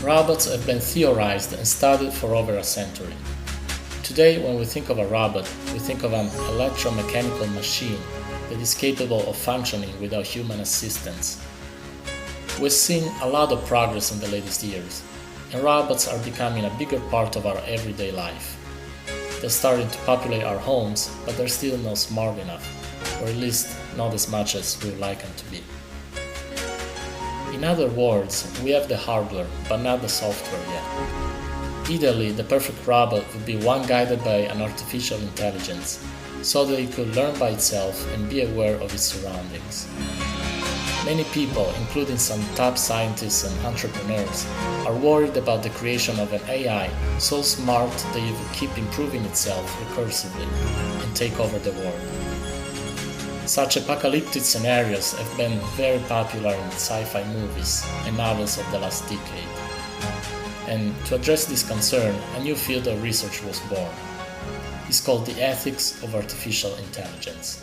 Robots have been theorized and studied for over a century. Today, when we think of a robot, we think of an electromechanical machine that is capable of functioning without human assistance. We've seen a lot of progress in the latest years, and robots are becoming a bigger part of our everyday life. They're starting to populate our homes, but they're still not smart enough, or at least not as much as we would like them to be. In other words, we have the hardware, but not the software yet. Ideally, the perfect robot would be one guided by an artificial intelligence, so that it could learn by itself and be aware of its surroundings. Many people, including some top scientists and entrepreneurs, are worried about the creation of an AI so smart that it will keep improving itself recursively and take over the world. Such apocalyptic scenarios have been very popular in sci-fi movies and novels of the last decade. And to address this concern, a new field of research was born. It's called the ethics of artificial intelligence.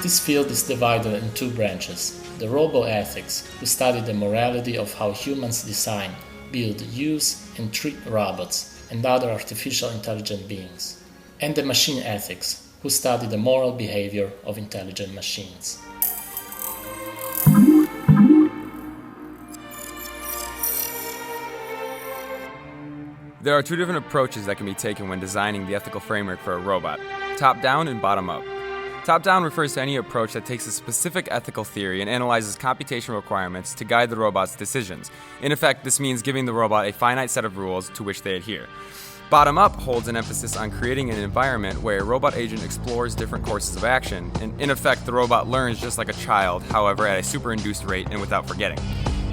This field is divided in two branches: the roboethics, who study the morality of how humans design, build, use, and treat robots and other artificial intelligent beings, and the machine ethics, who study the moral behavior of intelligent machines. There are two different approaches that can be taken when designing the ethical framework for a robot: top-down and bottom-up. Top-down refers to any approach that takes a specific ethical theory and analyzes computational requirements to guide the robot's decisions. In effect, this means giving the robot a finite set of rules to which they adhere. Bottom-up holds an emphasis on creating an environment where a robot agent explores different courses of action, and in effect, the robot learns just like a child, however, at a super-induced rate and without forgetting.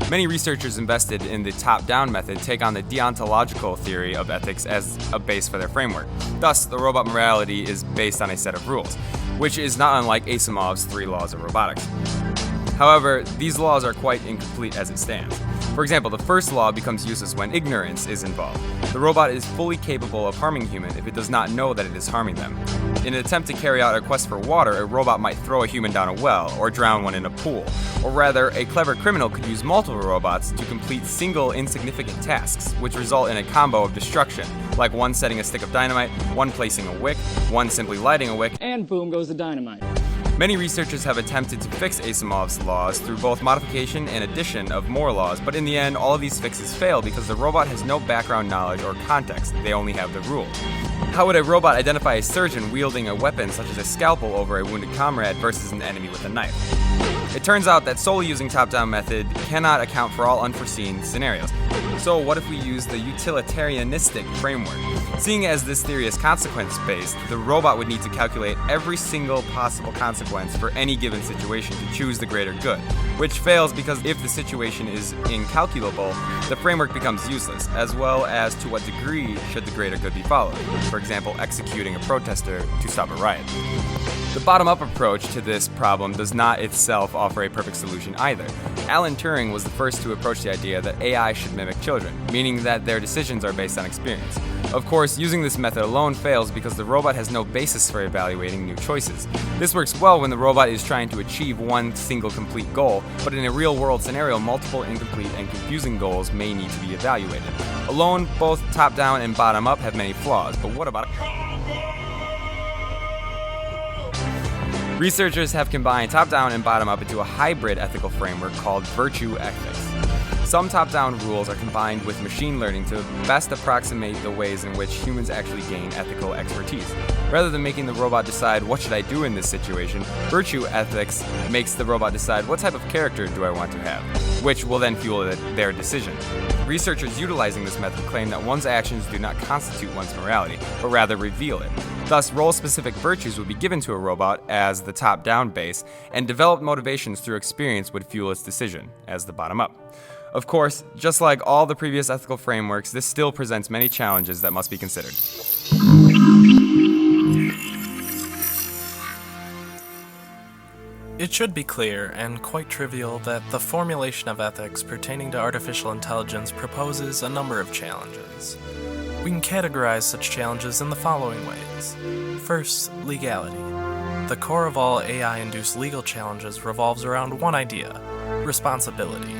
Many researchers invested in the top-down method take on the deontological theory of ethics as a base for their framework. Thus, the robot morality is based on a set of rules, which is not unlike Asimov's 3 laws of robotics. However, these laws are quite incomplete as it stands. For example, the first law becomes useless when ignorance is involved. The robot is fully capable of harming humans if it does not know that it is harming them. In an attempt to carry out a quest for water, a robot might throw a human down a well or drown one in a pool. Or rather, a clever criminal could use multiple robots to complete single insignificant tasks, which result in a combo of destruction, like one setting a stick of dynamite, one placing a wick, one simply lighting a wick, and boom goes the dynamite. Many researchers have attempted to fix Asimov's laws through both modification and addition of more laws, but in the end, all of these fixes fail because the robot has no background knowledge or context. They only have the rules. How would a robot identify a surgeon wielding a weapon such as a scalpel over a wounded comrade versus an enemy with a knife? It turns out that solely using top-down method cannot account for all unforeseen scenarios. So what if we use the utilitarianistic framework? Seeing as this theory is consequence-based, the robot would need to calculate every single possible consequence for any given situation to choose the greater good, which fails because if the situation is incalculable, the framework becomes useless, as well as to what degree should the greater good be followed. For example, executing a protester to stop a riot. The bottom-up approach to this problem does not itself offer a perfect solution either. Alan Turing was the first to approach the idea that AI should mimic children, meaning that their decisions are based on experience. Of course, using this method alone fails because the robot has no basis for evaluating new choices. This works well when the robot is trying to achieve one single complete goal, but in a real-world scenario, multiple incomplete and confusing goals may need to be evaluated. Alone, both top-down and bottom-up have many flaws, but what about Researchers have combined top-down and bottom-up into a hybrid ethical framework called virtue ethics. Some top-down rules are combined with machine learning to best approximate the ways in which humans actually gain ethical expertise. Rather than making the robot decide what should I do in this situation, virtue ethics makes the robot decide what type of character do I want to have, which will then fuel their decision. Researchers utilizing this method claim that one's actions do not constitute one's morality, but rather reveal it. Thus, role-specific virtues would be given to a robot as the top-down base, and developed motivations through experience would fuel its decision as the bottom-up. Of course, just like all the previous ethical frameworks, this still presents many challenges that must be considered. It should be clear, and quite trivial, that the formulation of ethics pertaining to artificial intelligence proposes a number of challenges. We can categorize such challenges in the following ways. First, legality. The core of all AI-induced legal challenges revolves around one idea: responsibility.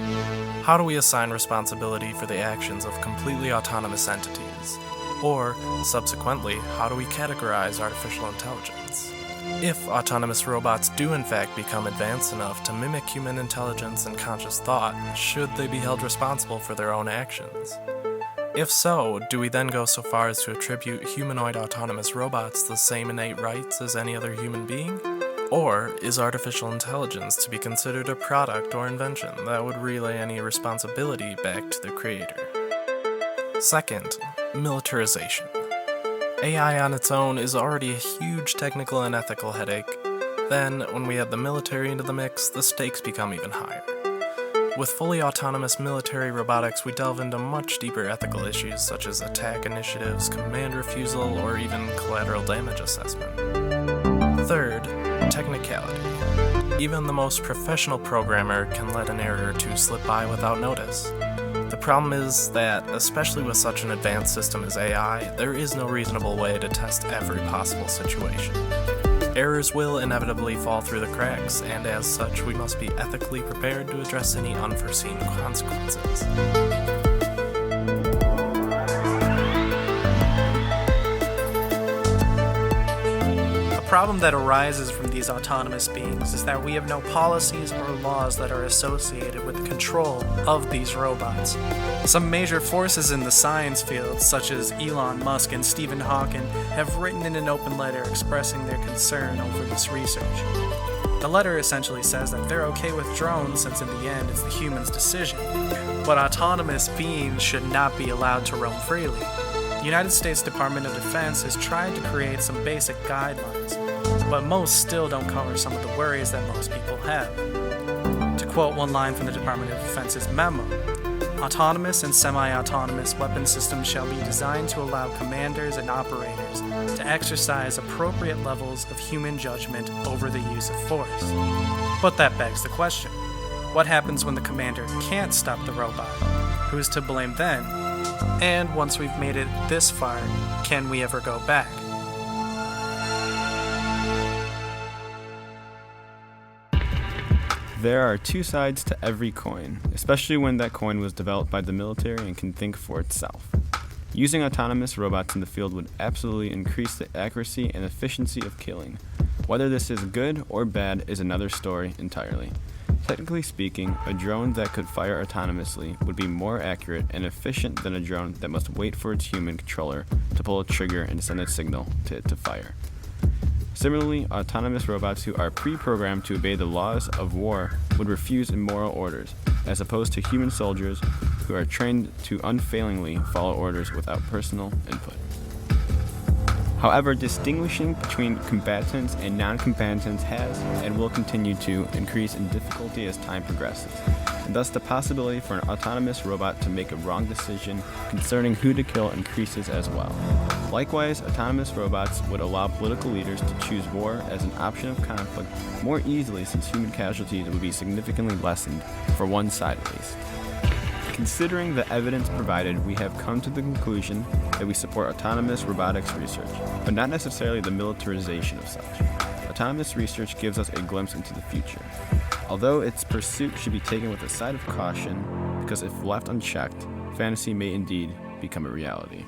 How do we assign responsibility for the actions of completely autonomous entities? Or, subsequently, how do we categorize artificial intelligence? If autonomous robots do in fact become advanced enough to mimic human intelligence and conscious thought, should they be held responsible for their own actions? If so, do we then go so far as to attribute humanoid autonomous robots the same innate rights as any other human being? Or is artificial intelligence to be considered a product or invention that would relay any responsibility back to the creator? Second, militarization. AI on its own is already a huge technical and ethical headache. Then, when we add the military into the mix, the stakes become even higher. With fully autonomous military robotics, we delve into much deeper ethical issues such as attack initiatives, command refusal, or even collateral damage assessment. Third, technicality. Even the most professional programmer can let an error or two slip by without notice. The problem is that, especially with such an advanced system as AI, there is no reasonable way to test every possible situation. Errors will inevitably fall through the cracks, and as such, we must be ethically prepared to address any unforeseen consequences. The problem that arises from these autonomous beings is that we have no policies or laws that are associated with the control of these robots. Some major forces in the science field, such as Elon Musk and Stephen Hawking, have written in an open letter expressing their concern over this research. The letter essentially says that they're okay with drones since in the end it's the human's decision, but autonomous beings should not be allowed to roam freely. The United States Department of Defense has tried to create some basic guidelines, but most still don't cover some of the worries that most people have. To quote one line from the Department of Defense's memo, autonomous and semi-autonomous weapon systems shall be designed to allow commanders and operators to exercise appropriate levels of human judgment over the use of force. But that begs the question, what happens when the commander can't stop the robot? Who's to blame then? And once we've made it this far, can we ever go back? There are two sides to every coin, especially when that coin was developed by the military and can think for itself. Using autonomous robots in the field would absolutely increase the accuracy and efficiency of killing. Whether this is good or bad is another story entirely. Technically speaking, a drone that could fire autonomously would be more accurate and efficient than a drone that must wait for its human controller to pull a trigger and send a signal to it to fire. Similarly, autonomous robots who are pre-programmed to obey the laws of war would refuse immoral orders, as opposed to human soldiers who are trained to unfailingly follow orders without personal input. However, distinguishing between combatants and non-combatants has and will continue to increase in difficulty as time progresses, and thus the possibility for an autonomous robot to make a wrong decision concerning who to kill increases as well. Likewise, autonomous robots would allow political leaders to choose war as an option of conflict more easily since human casualties would be significantly lessened, for one side at least. Considering the evidence provided, we have come to the conclusion that we support autonomous robotics research, but not necessarily the militarization of such. Autonomous research gives us a glimpse into the future, although its pursuit should be taken with a side of caution, because if left unchecked, fantasy may indeed become a reality.